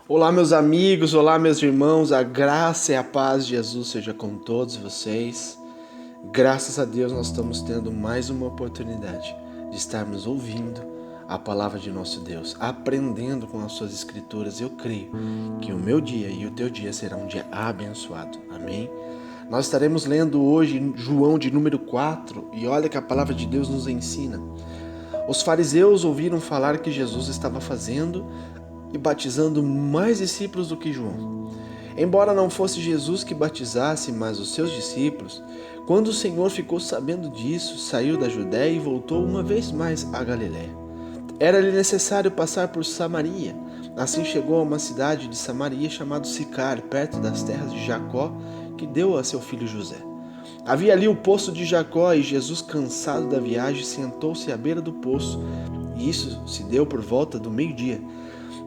Olá, meus amigos, olá, meus irmãos, a graça e a paz de Jesus seja com todos vocês. Graças a Deus nós estamos tendo mais uma oportunidade de estarmos ouvindo a palavra de nosso Deus, aprendendo com as suas escrituras. Eu creio que o meu dia e o teu dia será um dia abençoado. Amém? Nós estaremos lendo hoje João de número 4 e olha que a palavra de Deus nos ensina. Os fariseus ouviram falar que Jesus estava fazendo e batizando mais discípulos do que João. Embora não fosse Jesus que batizasse, mas os seus discípulos, quando o Senhor ficou sabendo disso, saiu da Judéia e voltou uma vez mais à Galiléia. Era-lhe necessário passar por Samaria. Assim chegou a uma cidade de Samaria chamada Sicar, perto das terras de Jacó, que deu a seu filho José. Havia ali o poço de Jacó e Jesus, cansado da viagem, sentou-se à beira do poço. E isso se deu por volta do meio-dia.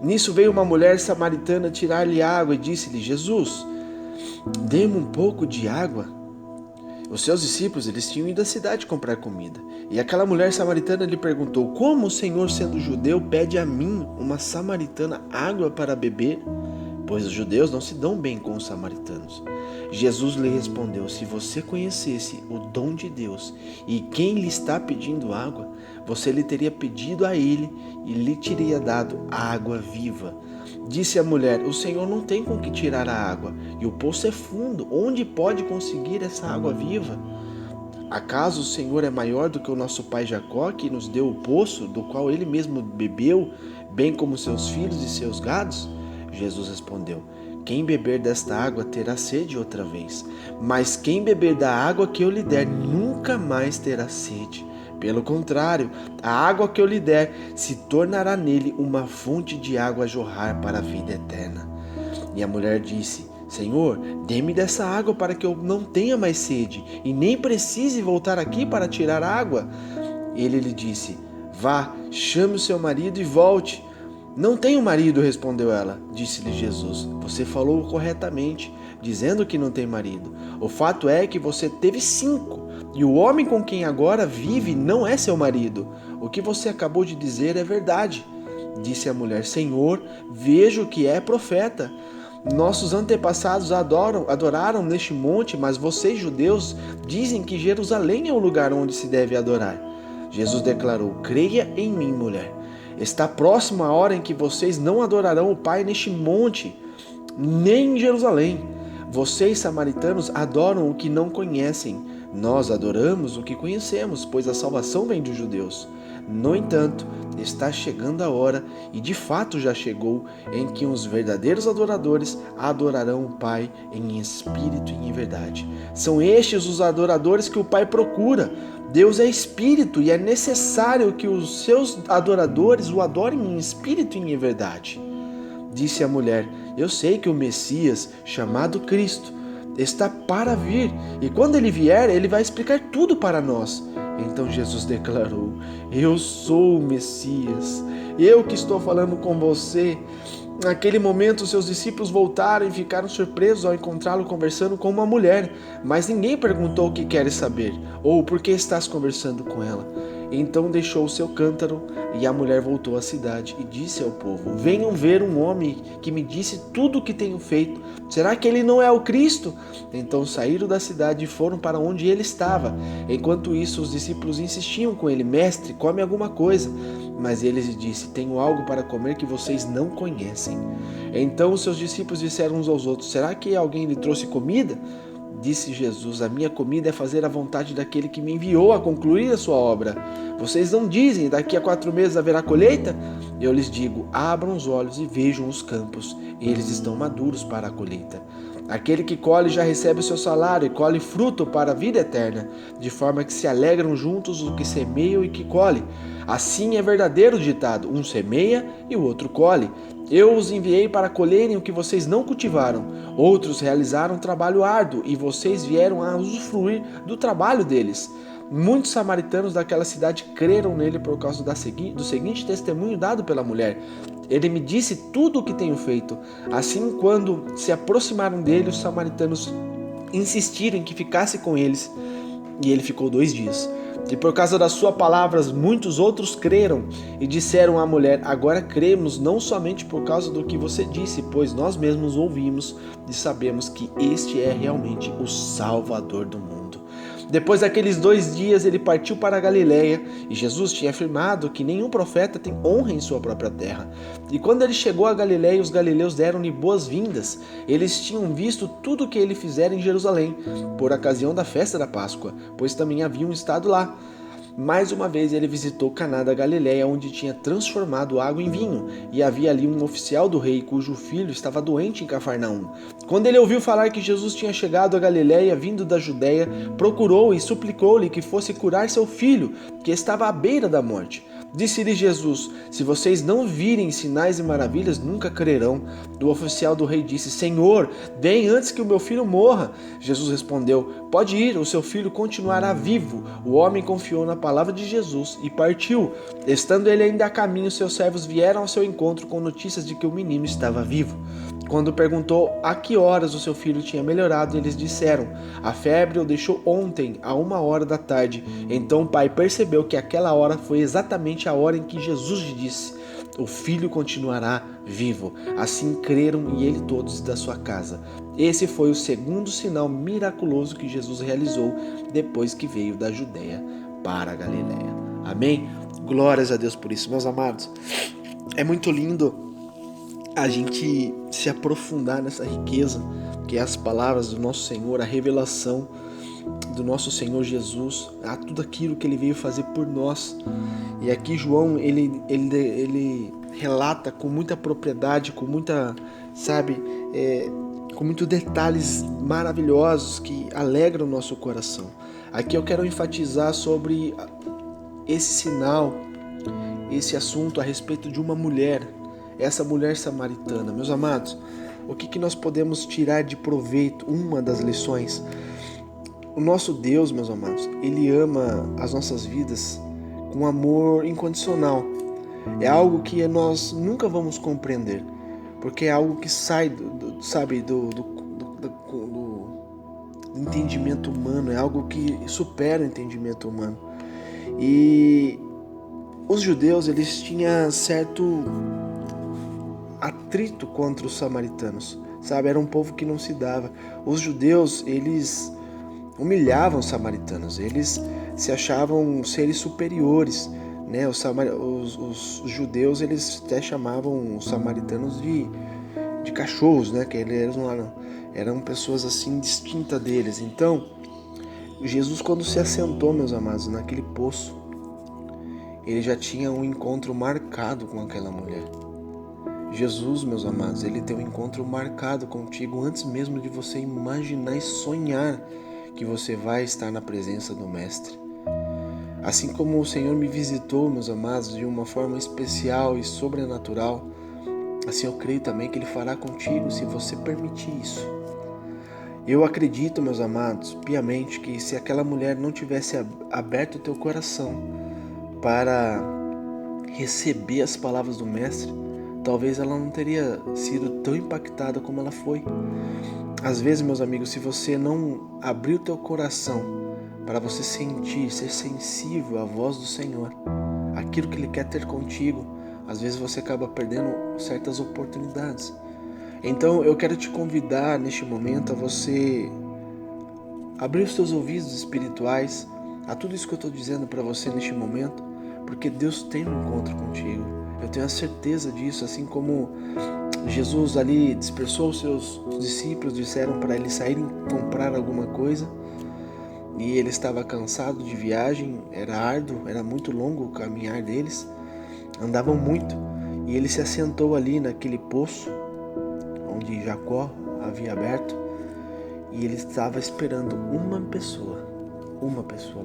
Nisso veio uma mulher samaritana tirar-lhe água e disse-lhe: Jesus, dê-me um pouco de água. Os seus discípulos eles tinham ido à cidade comprar comida. E aquela mulher samaritana lhe perguntou: como o Senhor, sendo judeu, pede a mim, uma samaritana, água para beber? Pois os judeus não se dão bem com os samaritanos. Jesus lhe respondeu: se você conhecesse o dom de Deus e quem lhe está pedindo água, você lhe teria pedido a ele e lhe teria dado água viva. Disse a mulher: o Senhor não tem com que tirar a água, e o poço é fundo. Onde pode conseguir essa água viva? Acaso o Senhor é maior do que o nosso pai Jacó, que nos deu o poço, do qual ele mesmo bebeu, bem como seus filhos e seus gados? Jesus respondeu: quem beber desta água terá sede outra vez, mas quem beber da água que eu lhe der nunca mais terá sede. Pelo contrário, a água que eu lhe der se tornará nele uma fonte de água a jorrar para a vida eterna. E a mulher disse: Senhor, dê-me dessa água para que eu não tenha mais sede e nem precise voltar aqui para tirar água. Ele lhe disse: vá, chame o seu marido e volte. Não tenho marido, respondeu ela. Disse-lhe Jesus: você falou corretamente, dizendo que não tem marido. O fato é que você teve 5, e o homem com quem agora vive não é seu marido. O que você acabou de dizer é verdade. Disse a mulher: Senhor, vejo que é profeta. Nossos antepassados adoraram neste monte, mas vocês, judeus, dizem que Jerusalém é o lugar onde se deve adorar. Jesus declarou: creia em mim, mulher. Está próxima a hora em que vocês não adorarão o Pai neste monte, nem em Jerusalém. Vocês, samaritanos, adoram o que não conhecem. Nós adoramos o que conhecemos, pois a salvação vem dos judeus. No entanto, está chegando a hora, e de fato já chegou, em que os verdadeiros adoradores adorarão o Pai em espírito e em verdade. São estes os adoradores que o Pai procura. Deus é espírito e é necessário que os seus adoradores o adorem em espírito e em verdade. Disse a mulher: eu sei que o Messias, chamado Cristo, está para vir, e quando ele vier, ele vai explicar tudo para nós. Então Jesus declarou: eu sou o Messias, eu que estou falando com você. Naquele momento, seus discípulos voltaram e ficaram surpresos ao encontrá-lo conversando com uma mulher, mas ninguém perguntou o que queres saber, ou por que estás conversando com ela. Então deixou o seu cântaro e a mulher voltou à cidade e disse ao povo: venham ver um homem que me disse tudo o que tenho feito. Será que ele não é o Cristo? Então saíram da cidade e foram para onde ele estava. Enquanto isso, os discípulos insistiam com ele: mestre, come alguma coisa. Mas ele lhes disse: tenho algo para comer que vocês não conhecem. Então os seus discípulos disseram uns aos outros: será que alguém lhe trouxe comida? Disse Jesus: a minha comida é fazer a vontade daquele que me enviou a concluir a sua obra. Vocês não dizem: daqui a 4 meses haverá colheita? Eu lhes digo: abram os olhos e vejam os campos, eles estão maduros para a colheita. Aquele que colhe já recebe o seu salário e colhe fruto para a vida eterna, de forma que se alegram juntos o que semeiam e que colhe. Assim é verdadeiro o ditado: um semeia e o outro colhe. Eu os enviei para colherem o que vocês não cultivaram. Outros realizaram um trabalho árduo e vocês vieram a usufruir do trabalho deles. Muitos samaritanos daquela cidade creram nele por causa do seguinte testemunho dado pela mulher: ele me disse tudo o que tenho feito. Assim, quando se aproximaram dele, os samaritanos insistiram em que ficasse com eles, e ele ficou 2 dias. E por causa das suas palavras, muitos outros creram e disseram à mulher: agora cremos não somente por causa do que você disse, pois nós mesmos ouvimos e sabemos que este é realmente o Salvador do mundo. Depois daqueles 2 dias, ele partiu para a Galiléia, e Jesus tinha afirmado que nenhum profeta tem honra em sua própria terra. E quando ele chegou a Galiléia, os galileus deram-lhe boas-vindas. Eles tinham visto tudo o que ele fizera em Jerusalém, por ocasião da festa da Páscoa, pois também haviam estado lá. Mais uma vez ele visitou Caná da Galiléia, onde tinha transformado água em vinho, e havia ali um oficial do rei, cujo filho estava doente em Cafarnaum. Quando ele ouviu falar que Jesus tinha chegado a Galiléia, vindo da Judéia, procurou e suplicou-lhe que fosse curar seu filho, que estava à beira da morte. Disse-lhe Jesus: se vocês não virem sinais e maravilhas, nunca crerão. O oficial do rei disse: Senhor, vem antes que o meu filho morra. Jesus respondeu: pode ir, o seu filho continuará vivo. O homem confiou na palavra de Jesus e partiu. Estando ele ainda a caminho, seus servos vieram ao seu encontro com notícias de que o menino estava vivo. Quando perguntou a que horas o seu filho tinha melhorado, eles disseram: a febre o deixou ontem, a 1h da tarde. Então o pai percebeu que aquela hora foi exatamente a hora em que Jesus lhe disse: o filho continuará vivo. Assim creram e ele e todos da sua casa. Esse foi o segundo sinal miraculoso que Jesus realizou depois que veio da Judéia para a Galiléia. Amém? Glórias a Deus por isso, meus amados. É muito lindo a gente se aprofundar nessa riqueza que é as palavras do nosso Senhor, a revelação do nosso Senhor Jesus, a tudo aquilo que Ele veio fazer por nós. E aqui João, ele relata com muita propriedade, com muita, com muitos detalhes maravilhosos que alegram o nosso coração. Aqui eu quero enfatizar sobre esse sinal, esse assunto a respeito de uma mulher, essa mulher samaritana. Meus amados, o que nós podemos tirar de proveito? Uma das lições: o nosso Deus, meus amados, Ele ama as nossas vidas com amor incondicional. É algo que nós nunca vamos compreender, porque é algo que sai do entendimento humano, é algo que supera o entendimento humano. E os judeus, eles tinham certo atrito contra os samaritanos, era um povo que não se dava. Os judeus, eles humilhavam os samaritanos, eles se achavam seres superiores, né? Os judeus, eles até chamavam os samaritanos de cachorros, né? Que eles eram pessoas assim distintas deles. Então, Jesus, quando se assentou, meus amados, naquele poço, ele já tinha um encontro marcado com aquela mulher. Jesus, meus amados, ele tem um encontro marcado contigo antes mesmo de você imaginar e sonhar que você vai estar na presença do Mestre. Assim como o Senhor me visitou, meus amados, de uma forma especial e sobrenatural, assim eu creio também que Ele fará contigo se você permitir isso. Eu acredito, meus amados, piamente, que se aquela mulher não tivesse aberto o teu coração para receber as palavras do Mestre, talvez ela não teria sido tão impactada como ela foi. Às vezes, meus amigos, se você não abrir o teu coração para você sentir, ser sensível à voz do Senhor, aquilo que Ele quer ter contigo, às vezes você acaba perdendo certas oportunidades. Então eu quero te convidar neste momento a você abrir os teus ouvidos espirituais a tudo isso que eu estou dizendo para você neste momento, porque Deus tem um encontro contigo. Eu tenho a certeza disso, assim como Jesus ali dispersou os seus discípulos, disseram para eles saírem comprar alguma coisa, e ele estava cansado de viagem, era árduo, era muito longo o caminhar deles, andavam muito, e ele se assentou ali naquele poço onde Jacó havia aberto, e ele estava esperando uma pessoa,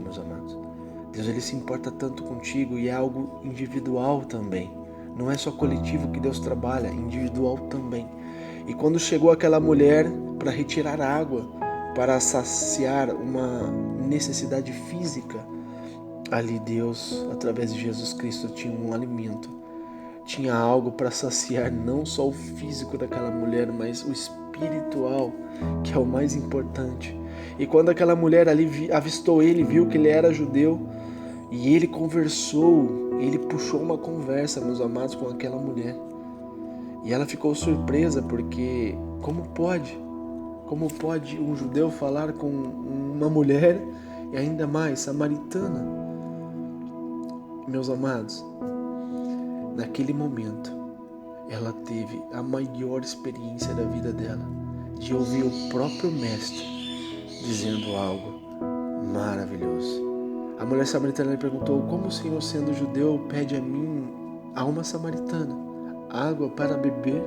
meus amados. Deus, ele se importa tanto contigo, e é algo individual também. Não é só coletivo que Deus trabalha, individual também. E quando chegou aquela mulher para retirar água, para saciar uma necessidade física, ali Deus, através de Jesus Cristo, tinha um alimento. Tinha algo para saciar não só o físico daquela mulher, mas o espiritual, que é o mais importante. E quando aquela mulher ali avistou ele, viu que ele era judeu, E ele conversou, ele puxou uma conversa, meus amados, com aquela mulher. E ela ficou surpresa porque como pode um judeu falar com uma mulher e ainda mais samaritana? Meus amados, naquele momento ela teve a maior experiência da vida dela, de ouvir o próprio mestre dizendo algo maravilhoso. A mulher samaritana lhe perguntou: como o Senhor, sendo judeu, pede a mim, a uma samaritana, água para beber?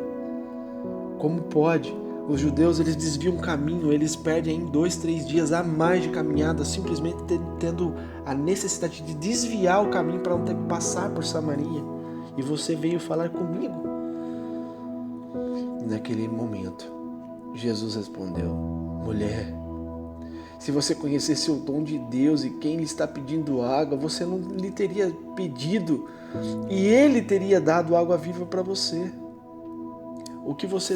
Como pode? Os judeus, eles desviam o caminho, eles perdem 2, 3 dias a mais de caminhada, simplesmente tendo a necessidade de desviar o caminho para não ter que passar por Samaria. E você veio falar comigo? E naquele momento, Jesus respondeu: mulher, se você conhecesse o dom de Deus e quem lhe está pedindo água, você não lhe teria pedido e ele teria dado água viva para você. O que você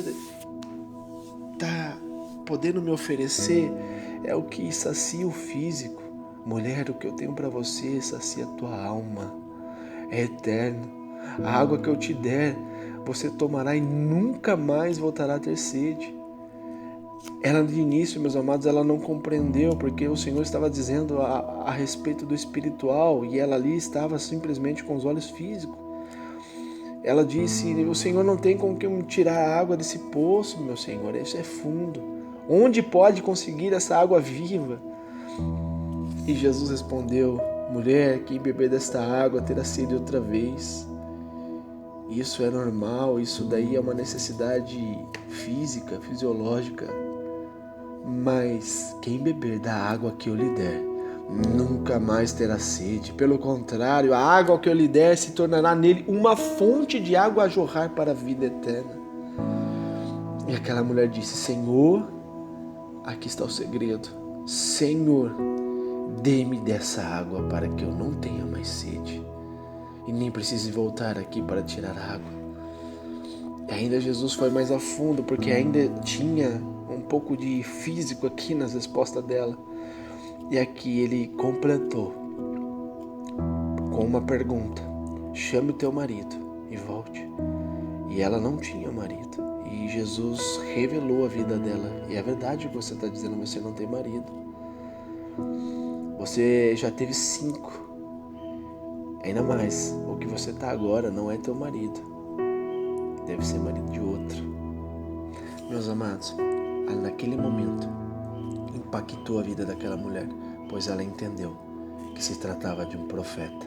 está podendo me oferecer é o que sacia o físico. Mulher, o que eu tenho para você sacia a tua alma. É eterno. A água que eu te der, você tomará e nunca mais voltará a ter sede. Ela de início, meus amados, ela não compreendeu, porque o Senhor estava dizendo a respeito do espiritual e ela ali estava simplesmente com os olhos físicos. Ela disse: o Senhor não tem como tirar a água desse poço, meu Senhor, isso é fundo. Onde pode conseguir essa água viva? E Jesus respondeu: mulher, quem beber desta água terá sede outra vez. Isso é normal, isso daí é uma necessidade física, fisiológica. Mas quem beber da água que eu lhe der, nunca mais terá sede. Pelo contrário, a água que eu lhe der se tornará nele uma fonte de água a jorrar para a vida eterna. E aquela mulher disse: Senhor, aqui está o segredo. Senhor, dê-me dessa água para que eu não tenha mais sede e nem precise voltar aqui para tirar água. E ainda Jesus foi mais a fundo, porque ainda tinha um pouco de físico aqui nas respostas dela. E aqui ele completou com uma pergunta: chame o teu marido e volte. E ela não tinha marido. E Jesus revelou a vida dela. E é verdade o que você está dizendo, você não tem marido. Você já teve 5. Ainda mais, o que você está agora não é teu marido. Deve ser marido de outro. Meus amados, naquele momento impactou a vida daquela mulher, pois ela entendeu que se tratava de um profeta.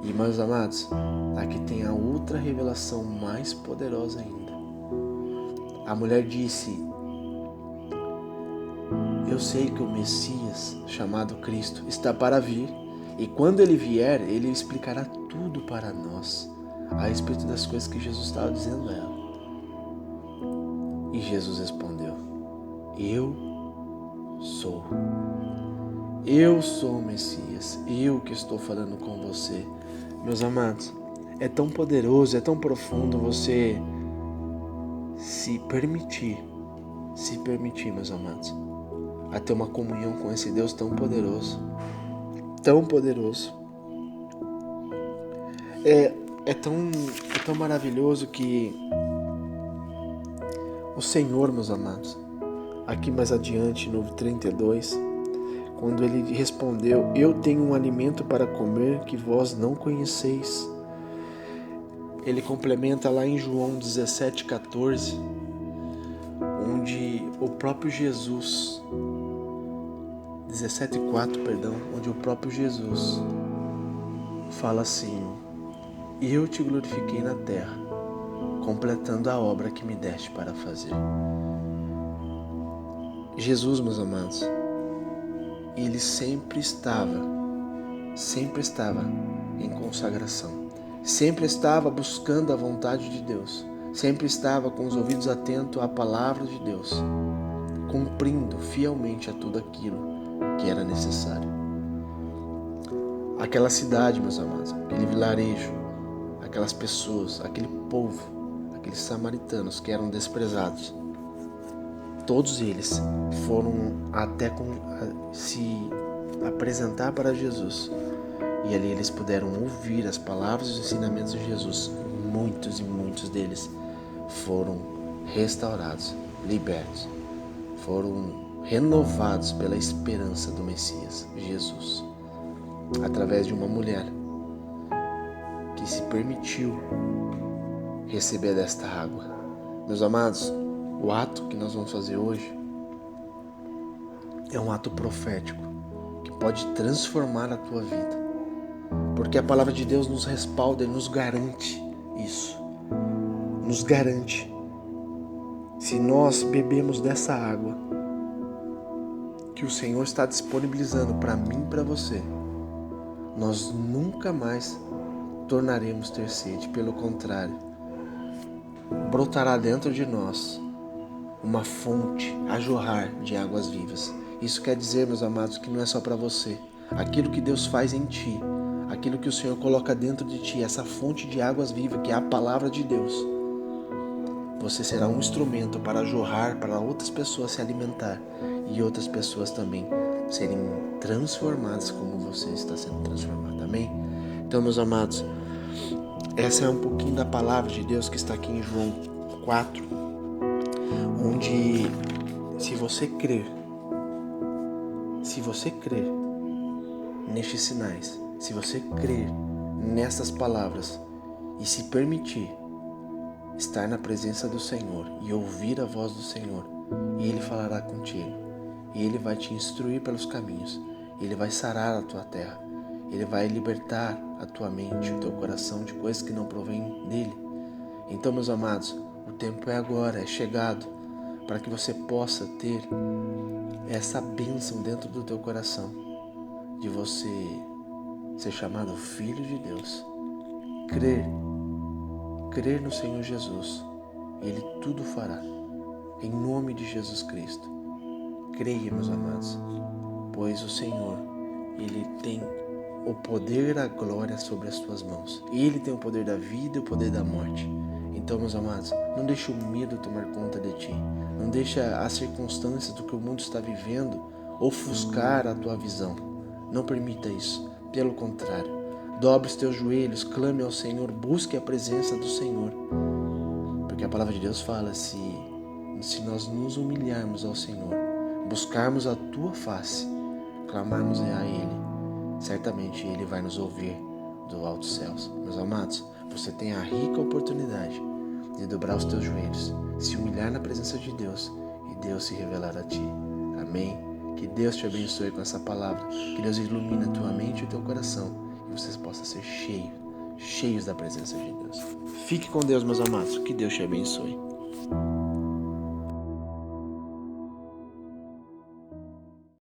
E, meus amados, aqui tem a outra revelação mais poderosa ainda. A mulher disse: eu sei que o Messias, chamado Cristo, está para vir, e quando ele vier, ele explicará tudo para nós a respeito das coisas que Jesus estava dizendo a ela. E Jesus respondeu: eu sou o Messias, eu que estou falando com você. Meus amados, é tão poderoso, é tão profundo você se permitir, meus amados, a ter uma comunhão com esse Deus tão poderoso, tão poderoso. É tão maravilhoso que o Senhor, meus amados, aqui mais adiante no 32, quando ele respondeu: eu tenho um alimento para comer que vós não conheceis. Ele complementa lá em João 17,14, onde o próprio Jesus, 17,4, onde o próprio Jesus fala assim: eu te glorifiquei na terra, completando a obra que me deste para fazer. Jesus, meus amados, ele sempre estava em consagração, sempre estava buscando a vontade de Deus, sempre estava com os ouvidos atentos à palavra de Deus, cumprindo fielmente a tudo aquilo que era necessário. Aquela cidade, meus amados, aquele vilarejo, aquelas pessoas, aquele povo, aqueles samaritanos que eram desprezados, todos eles foram até se apresentar para Jesus E ali eles puderam ouvir as palavras e os ensinamentos de Jesus. Muitos e muitos deles foram restaurados, libertos, foram renovados pela esperança do Messias, Jesus, através de uma mulher que se permitiu receber desta água. Meus amados, o ato que nós vamos fazer hoje é um ato profético que pode transformar a tua vida, porque a palavra de Deus nos respalda e nos garante isso, nos garante. Se nós bebemos dessa água que o Senhor está disponibilizando para mim e para você, nós nunca mais tornaremos ter sede. Pelo contrário, brotará dentro de nós uma fonte a jorrar de águas vivas. Isso quer dizer, meus amados, que não é só para você. Aquilo que Deus faz em ti, aquilo que o Senhor coloca dentro de ti, essa fonte de águas vivas, que é a palavra de Deus, você será um instrumento para jorrar, para outras pessoas se alimentar e outras pessoas também serem transformadas como você está sendo transformado. Amém? Então, meus amados, essa é um pouquinho da palavra de Deus que está aqui em João 4, onde se você crer nestes sinais, se você crer nessas palavras e se permitir estar na presença do Senhor e ouvir a voz do Senhor, e Ele falará contigo, e Ele vai te instruir pelos caminhos, Ele vai sarar a tua terra, Ele vai libertar a tua mente, o teu coração de coisas que não provêm dEle. Então, meus amados, o tempo é agora, é chegado, para que você possa ter essa bênção dentro do teu coração, de você ser chamado filho de Deus, crer no Senhor Jesus, e Ele tudo fará, em nome de Jesus Cristo. Creia, meus amados, pois o Senhor, Ele tem o poder da glória sobre as tuas mãos. Ele tem o poder da vida e o poder da morte. Então, meus amados, não deixe o medo tomar conta de ti. Não deixe as circunstâncias do que o mundo está vivendo ofuscar a tua visão. Não permita isso. Pelo contrário, dobre os teus joelhos, clame ao Senhor, busque a presença do Senhor. Porque a palavra de Deus fala, se nós nos humilharmos ao Senhor, buscarmos a tua face, clamarmos a Ele, certamente Ele vai nos ouvir do alto céus. Meus amados, você tem a rica oportunidade de dobrar os teus joelhos, se humilhar na presença de Deus e Deus se revelar a ti. Amém? Que Deus te abençoe com essa palavra, que Deus ilumine a tua mente e o teu coração e vocês possam ser cheios da presença de Deus. Fique com Deus, meus amados, que Deus te abençoe.